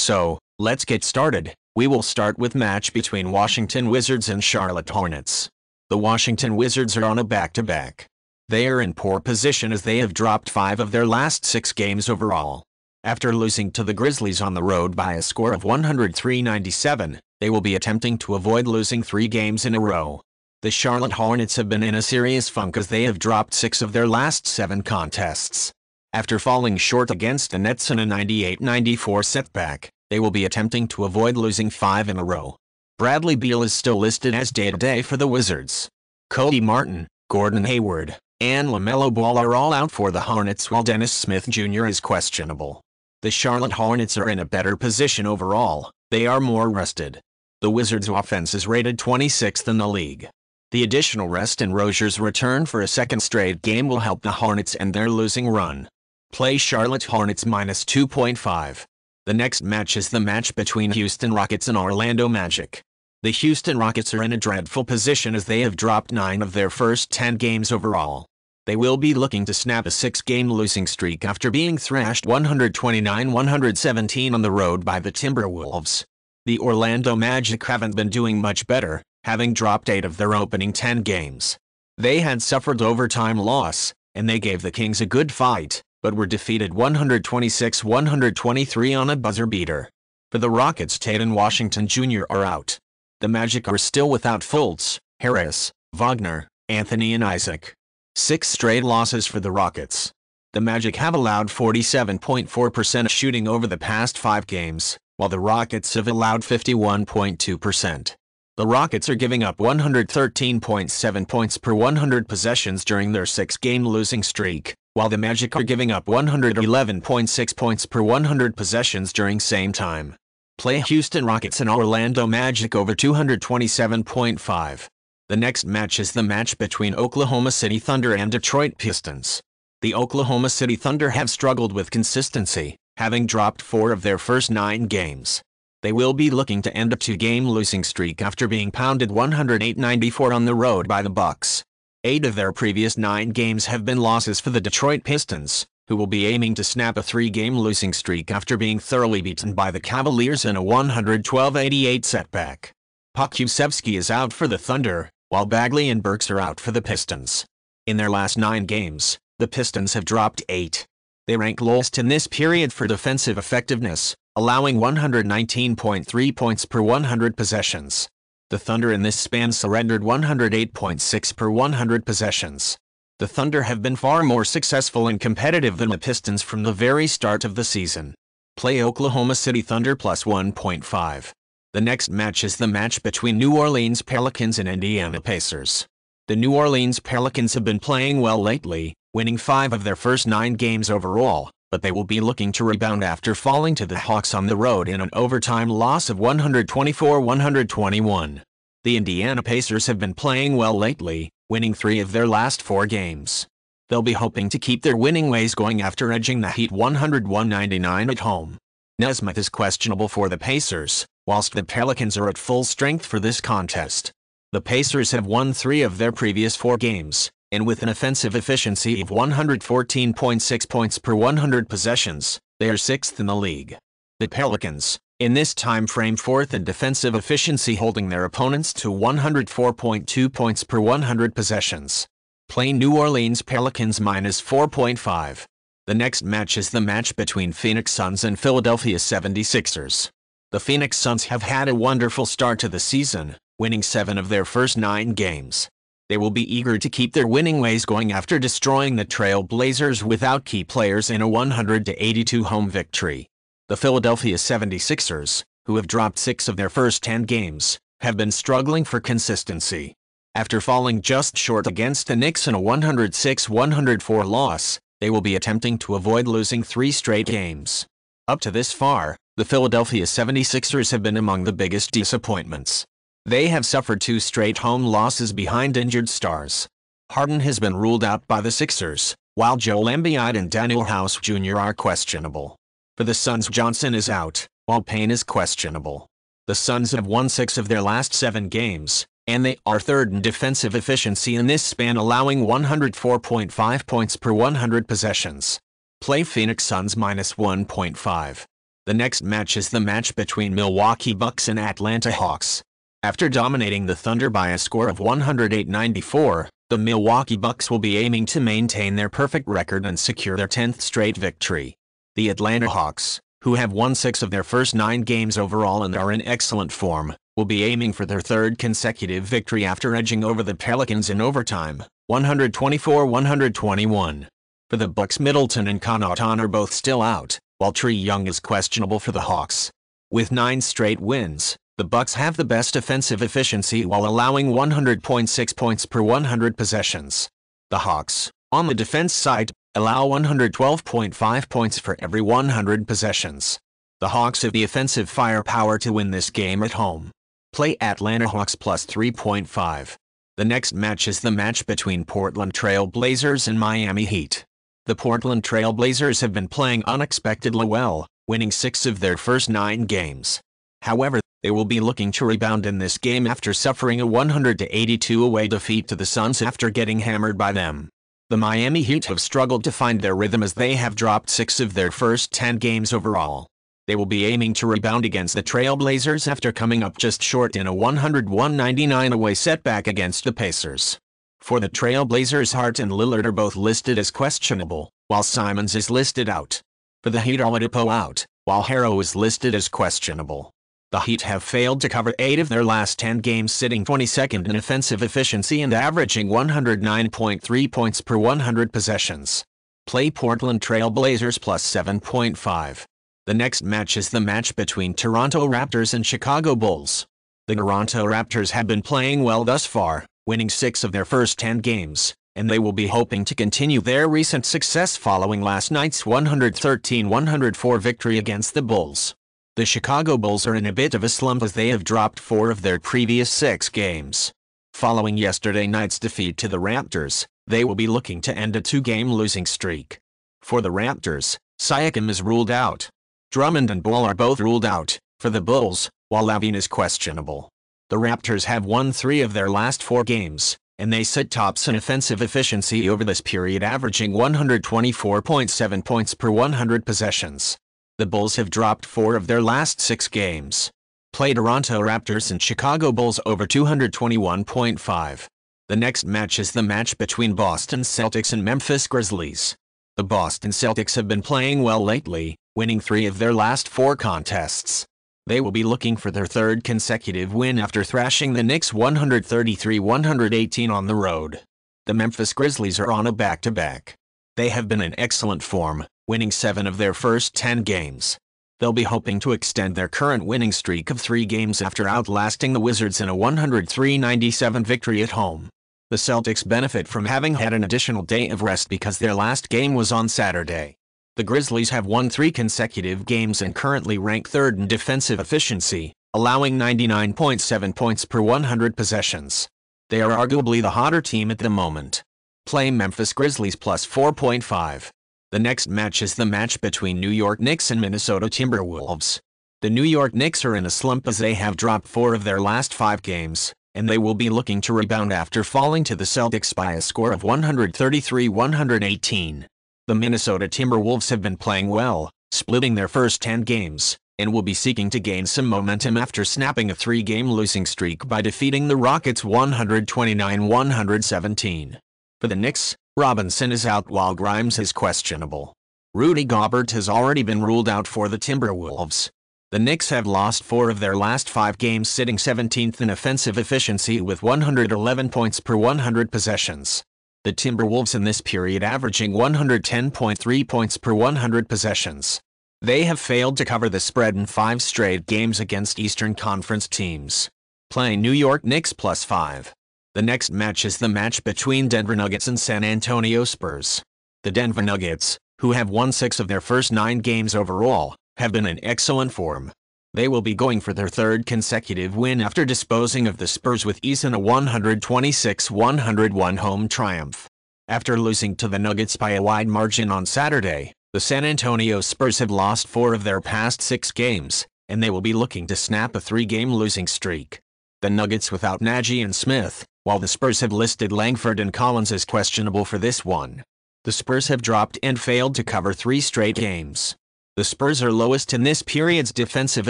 So, let's get started. We will start with match between Washington Wizards and Charlotte Hornets. The Washington Wizards are on a back-to-back. They are in poor position as they have dropped 5 of their last 6 games overall. After losing to the Grizzlies on the road by a score of 103-97, they will be attempting to avoid losing 3 games in a row. The Charlotte Hornets have been in a serious funk as they have dropped 6 of their last 7 contests. After falling short against the Nets in a 98-94 setback, they will be attempting to avoid losing 5 in a row. Bradley Beal is still listed as day-to-day for the Wizards. Cody Martin, Gordon Hayward, and LaMelo Ball are all out for the Hornets while Dennis Smith Jr. is questionable. The Charlotte Hornets are in a better position overall. They are more rested. The Wizards' offense is rated 26th in the league. The additional rest and Rozier's return for a second straight game will help the Hornets end their losing run. Play Charlotte Hornets minus 2.5. The next match is the match between Houston Rockets and Orlando Magic. The Houston Rockets are in a dreadful position as they have dropped 9 of their first 10 games overall. They will be looking to snap a 6-game losing streak after being thrashed 129-117 on the road by the Timberwolves. The Orlando Magic haven't been doing much better, having dropped 8 of their opening 10 games. They had suffered overtime loss, and they gave the Kings a good fight, but were defeated 126-123 on a buzzer beater. For the Rockets, Tatum Washington Jr. are out. The Magic are still without Fultz, Harris, Wagner, Anthony and Isaac. 6 straight losses for the Rockets. The Magic have allowed 47.4% shooting over the past 5 games, while the Rockets have allowed 51.2%. The Rockets are giving up 113.7 points per 100 possessions during their 6-game losing streak, while the Magic are giving up 111.6 points per 100 possessions during same time. Play Houston Rockets and Orlando Magic over 227.5. The next match is the match between Oklahoma City Thunder and Detroit Pistons. The Oklahoma City Thunder have struggled with consistency, having dropped 4 of their first 9 games. They will be looking to end a 2-game losing streak after being pounded 108-94 on the road by the Bucks. 8 of their previous 9 games have been losses for the Detroit Pistons, who will be aiming to snap a 3-game losing streak after being thoroughly beaten by the Cavaliers in a 112-88 setback. Pokusevski is out for the Thunder, while Bagley and Burks are out for the Pistons. In their last 9 games, the Pistons have dropped 8. They rank lowest in this period for defensive effectiveness, allowing 119.3 points per 100 possessions. The Thunder in this span surrendered 108.6 per 100 possessions. The Thunder have been far more successful and competitive than the Pistons from the very start of the season. Play Oklahoma City Thunder plus 1.5. The next match is the match between New Orleans Pelicans and Indiana Pacers. The New Orleans Pelicans have been playing well lately, winning 5 of their first 9 games overall, but they will be looking to rebound after falling to the Hawks on the road in an overtime loss of 124-121. The Indiana Pacers have been playing well lately, winning 3 of their last 4 games. They'll be hoping to keep their winning ways going after edging the Heat 101-99 at home. Nesmith is questionable for the Pacers, whilst the Pelicans are at full strength for this contest. The Pacers have won 3 of their previous 4 games, and with an offensive efficiency of 114.6 points per 100 possessions, they are 6th in the league. The Pelicans, in this time frame, 4th in defensive efficiency, holding their opponents to 104.2 points per 100 possessions. Play New Orleans Pelicans minus 4.5. The next match is the match between Phoenix Suns and Philadelphia 76ers. The Phoenix Suns have had a wonderful start to the season, winning 7 of their first 9 games. They will be eager to keep their winning ways going after destroying the Trail Blazers without key players in a 100-82 home victory. The Philadelphia 76ers, who have dropped 6 of their first 10 games, have been struggling for consistency. After falling just short against the Knicks in a 106-104 loss, they will be attempting to avoid losing 3 straight games. Up to this far, the Philadelphia 76ers have been among the biggest disappointments. They have suffered 2 straight home losses behind injured stars. Harden has been ruled out by the Sixers, while Joel Embiid and Daniel House Jr. are questionable. For the Suns, Johnson is out, while Payne is questionable. The Suns have won 6 of their last 7 games, and they are 3rd in defensive efficiency in this span, allowing 104.5 points per 100 possessions. Play Phoenix Suns minus 1.5. The next match is the match between Milwaukee Bucks and Atlanta Hawks. After dominating the Thunder by a score of 108-94, the Milwaukee Bucks will be aiming to maintain their perfect record and secure their 10th straight victory. The Atlanta Hawks, who have won 6 of their first 9 games overall and are in excellent form, will be aiming for their 3rd consecutive victory after edging over the Pelicans in overtime, 124-121. For the Bucks, Middleton and Connaughton are both still out, while Trae Young is questionable for the Hawks. With 9 straight wins, the Bucks have the best offensive efficiency while allowing 100.6 points per 100 possessions. The Hawks, on the defense side, allow 112.5 points for every 100 possessions. The Hawks have the offensive firepower to win this game at home. Play Atlanta Hawks plus 3.5. The next match is the match between Portland Trail Blazers and Miami Heat. The Portland Trail Blazers have been playing unexpectedly well, winning 6 of their first 9 games. However, they will be looking to rebound in this game after suffering a 100-82 away defeat to the Suns after getting hammered by them. The Miami Heat have struggled to find their rhythm as they have dropped 6 of their first 10 games overall. They will be aiming to rebound against the Trail Blazers after coming up just short in a 101-99 away setback against the Pacers. For the Trail Blazers, Hart and Lillard are both listed as questionable, while Simons is listed out. For the Heat, Oladipo out, while Harrow is listed as questionable. The Heat have failed to cover 8 of their last 10 games, sitting 22nd in offensive efficiency and averaging 109.3 points per 100 possessions. Play Portland Trail Blazers plus 7.5. The next match is the match between Toronto Raptors and Chicago Bulls. The Toronto Raptors have been playing well thus far, winning 6 of their first 10 games, and they will be hoping to continue their recent success following last night's 113-104 victory against the Bulls. The Chicago Bulls are in a bit of a slump as they have dropped 4 of their previous 6 games. Following yesterday night's defeat to the Raptors, they will be looking to end a 2-game losing streak. For the Raptors, Siakam is ruled out. Drummond and Ball are both ruled out. For the Bulls, while LaVine is questionable. The Raptors have won 3 of their last 4 games, and they sit tops in offensive efficiency over this period, averaging 124.7 points per 100 possessions. The Bulls have dropped 4 of their last 6 games. Play Toronto Raptors and Chicago Bulls over 221.5. The next match is the match between Boston Celtics and Memphis Grizzlies. The Boston Celtics have been playing well lately, winning 3 of their last 4 contests. They will be looking for their 3rd consecutive win after thrashing the Knicks 133-118 on the road. The Memphis Grizzlies are on a back-to-back. They have been in excellent form, winning 7 of their first 10 games. They'll be hoping to extend their current winning streak of 3 games after outlasting the Wizards in a 103-97 victory at home. The Celtics benefit from having had an additional day of rest because their last game was on Saturday. The Grizzlies have won 3 consecutive games and currently rank 3rd in defensive efficiency, allowing 99.7 points per 100 possessions. They are arguably the hotter team at the moment. Play Memphis Grizzlies plus 4.5. The next match is the match between New York Knicks and Minnesota Timberwolves. The New York Knicks are in a slump as they have dropped 4 of their last 5 games, and they will be looking to rebound after falling to the Celtics by a score of 133-118. The Minnesota Timberwolves have been playing well, splitting their first 10 games, and will be seeking to gain some momentum after snapping a 3-game losing streak by defeating the Rockets 129-117. For the Knicks, Robinson is out while Grimes is questionable. Rudy Gobert has already been ruled out for the Timberwolves. The Knicks have lost 4 of their last 5 games, sitting 17th in offensive efficiency with 111 points per 100 possessions. The Timberwolves in this period averaging 110.3 points per 100 possessions. They have failed to cover the spread in 5 straight games against Eastern Conference teams. Play New York Knicks plus 5. The next match is the match between Denver Nuggets and San Antonio Spurs. The Denver Nuggets, who have won 6 of their first 9 games overall, have been in excellent form. They will be going for their 3rd consecutive win after disposing of the Spurs with ease in a 126-101 home triumph. After losing to the Nuggets by a wide margin on Saturday, the San Antonio Spurs have lost 4 of their past 6 games, and they will be looking to snap a 3-game losing streak. The Nuggets without Nagy and Smith, while the Spurs have listed Langford and Collins as questionable for this one. The Spurs have dropped and failed to cover 3 straight games. The Spurs are lowest in this period's defensive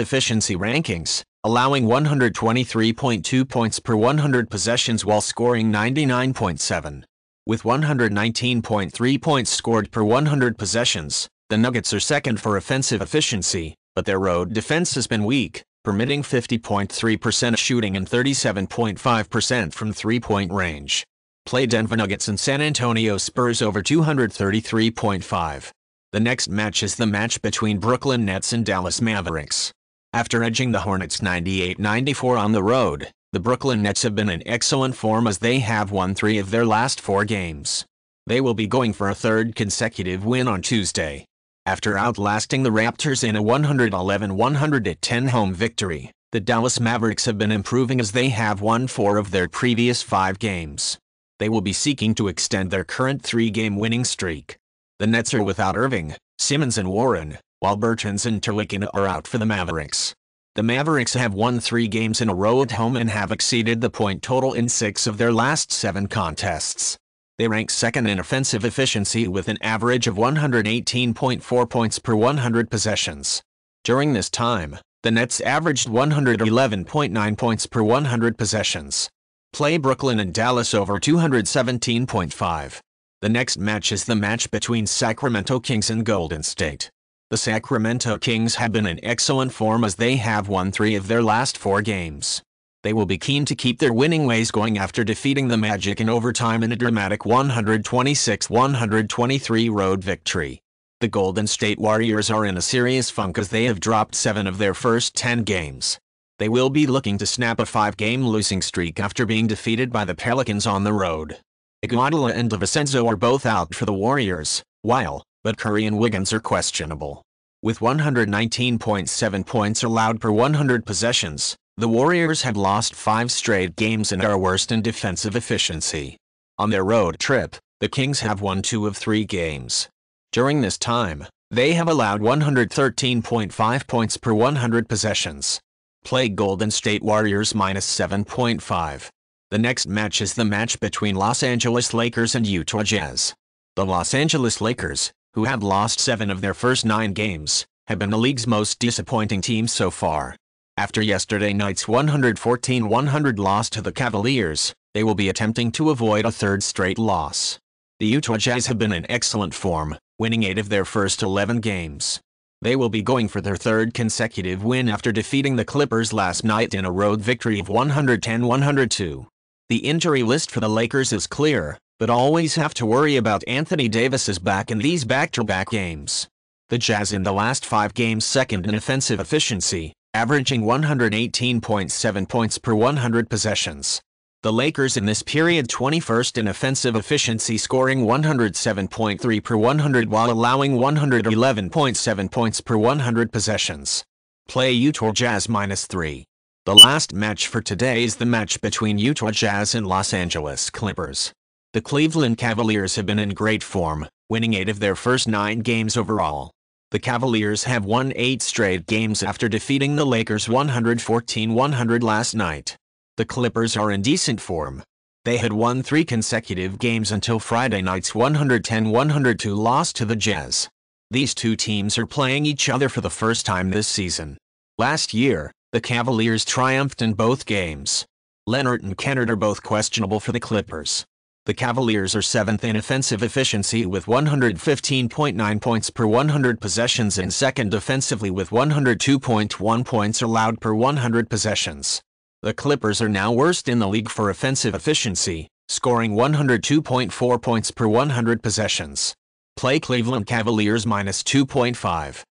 efficiency rankings, allowing 123.2 points per 100 possessions while scoring 99.7. With 119.3 points scored per 100 possessions, the Nuggets are second for offensive efficiency, but their road defense has been weak, permitting 50.3% shooting and 37.5% from three-point range. Play Denver Nuggets and San Antonio Spurs over 233.5. The next match is the match between Brooklyn Nets and Dallas Mavericks. After edging the Hornets 98-94 on the road, the Brooklyn Nets have been in excellent form as they have won 3 of their last 4 games. They will be going for a third consecutive win on Tuesday. After outlasting the Raptors in a 111-110 home victory, the Dallas Mavericks have been improving as they have won 4 of their previous 5 games. They will be seeking to extend their current 3-game winning streak. The Nets are without Irving, Simmons and Warren, while Bertans and Terwickin are out for the Mavericks. The Mavericks have won 3 games in a row at home and have exceeded the point total in 6 of their last 7 contests. They rank second in offensive efficiency with an average of 118.4 points per 100 possessions. During this time, the Nets averaged 111.9 points per 100 possessions. Play Brooklyn and Dallas over 217.5. The next match is the match between Sacramento Kings and Golden State. The Sacramento Kings have been in excellent form as they have won 3 of their last 4 games. They will be keen to keep their winning ways going after defeating the Magic in overtime in a dramatic 126-123 road victory. The Golden State Warriors are in a serious funk as they have dropped 7 of their first 10 games. They will be looking to snap a 5-game losing streak after being defeated by the Pelicans on the road. Iguodala and DiVincenzo are both out for the Warriors, but Curry and Wiggins are questionable. With 119.7 points allowed per 100 possessions, the Warriors have lost 5 straight games and are worst in defensive efficiency. On their road trip, the Kings have won 2 of 3 games. During this time, they have allowed 113.5 points per 100 possessions. Play Golden State Warriors -7.5. The next match is the match between Los Angeles Lakers and Utah Jazz. The Los Angeles Lakers, who have lost 7 of their first 9 games, have been the league's most disappointing team so far. After yesterday night's 114-100 loss to the Cavaliers, they will be attempting to avoid a third straight loss. The Utah Jazz have been in excellent form, winning 8 of their first 11 games. They will be going for their third consecutive win after defeating the Clippers last night in a road victory of 110-102. The injury list for the Lakers is clear, but always have to worry about Anthony Davis's back in these back-to-back games. The Jazz in the last 5 games second in offensive efficiency, averaging 118.7 points per 100 possessions. The Lakers in this period 21st in offensive efficiency, scoring 107.3 per 100 while allowing 111.7 points per 100 possessions. Play Utah Jazz -3. The last match for today is the match between Utah Jazz and Los Angeles Clippers. The Cleveland Cavaliers have been in great form, winning 8 of their first 9 games overall. The Cavaliers have won 8 straight games after defeating the Lakers 114-100 last night. The Clippers are in decent form. They had won 3 consecutive games until Friday night's 110-102 loss to the Jazz. These two teams are playing each other for the first time this season. Last year, the Cavaliers triumphed in both games. Leonard and Kennard are both questionable for the Clippers. The Cavaliers are 7th in offensive efficiency with 115.9 points per 100 possessions and second defensively with 102.1 points allowed per 100 possessions. The Clippers are now worst in the league for offensive efficiency, scoring 102.4 points per 100 possessions. Play Cleveland Cavaliers -2.5.